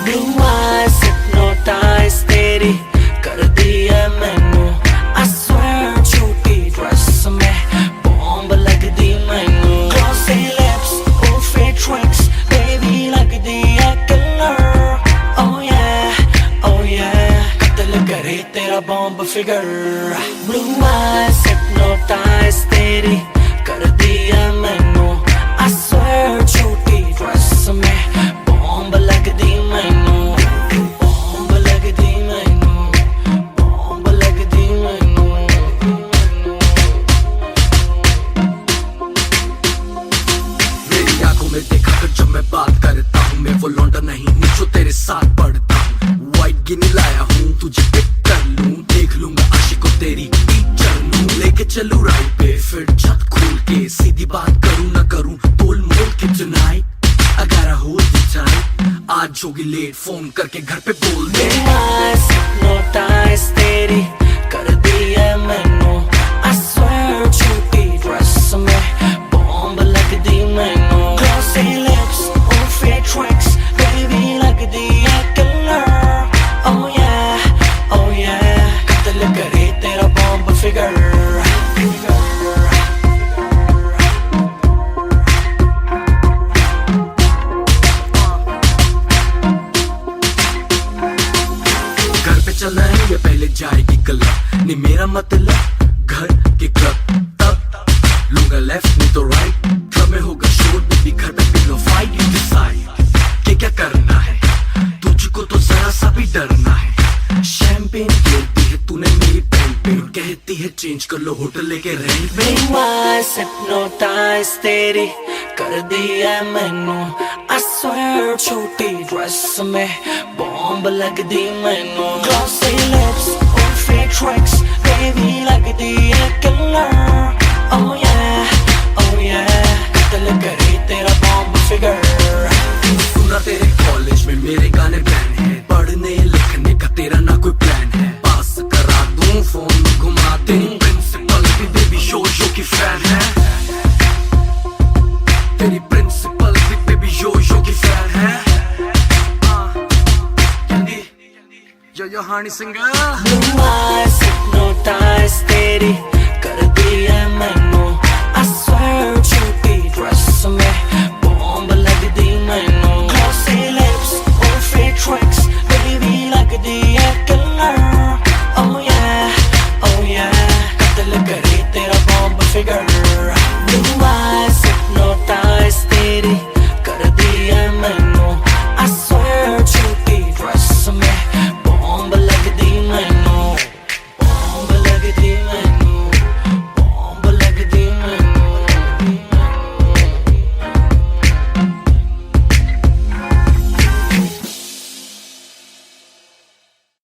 Blue eyes hypnotize तेरी कर दी है मैनू I swear छोटी ड्रेस में बॉम्ब लग दी मैनू Glossy lips, oh fit tricks baby लग दी है killer Oh yeah कत्ल करे तेरा bomb figure Blue eyes hypnotize तेरी कर दी है मैनू I swear छोटी ड्रेस में बॉम्ब लग दी मैनू बॉम्ब लग दी मैनू बॉम्ब लग दी मैनू मेरी आंखों में देखा कर जब मैं बात करता हूँ मैं वो लौंडा नहीं हूँ जो तेरे साथ पढ़ता हूँ व्हाइट गिनी लाया हूँ तुझे पिक कर लूँ देख लूंगा आशिकों तेरी टीचर लूँ लेके चलूँ राइट पे फिर छत खोल के सीधी बात करूँ ना करूँ तोल मोल के tonight I gotta hold you tight आज होगी लेट फोन करके घर पे बोल दे hypnotize तेरी कर दी है मैनू I swear छोटी ड्रेस में बॉम्ब लग दी मैनू Glossy lips, oh fit tricks baby लग दी है killer Oh yeah कत्ल करे तेरा बॉम्ब फिगर चलना है या पहले जाएगी क्लब नहीं मेरा मतलब घर के क्लब तब लूंगा लेफ्ट नहीं तो राइट क्लब में होगा शोर भी घर पे पिलो फाइट यू डिसाइड क्या करना है तुझको तो जरा सा भी डरना है शैंपेन गिरती है तूने मेरी पेन पे कहती है चेंज कर लो होटल लेके रेंट पे hypnotize तेरी कर दी है मैनू I swear छोटी ड्रेस में बॉम्ब लग दी मैनू Glossy lips, oh fit tricks baby लग दी है killer Oh yeah कत्ल करे तेरा बॉम्ब फिगर सुना तेरे कॉलेज में मेरे गाने बैन है पढ़ने लिखने का तेरा ना कोई प्लान है पास करा दूं फोन घुमा दे प्रिंसिपल भी बेबी शो की फैन है तेरी प्रिंसिपल भी बेबी शो की फैन है Blue eyes hypnotize तेरी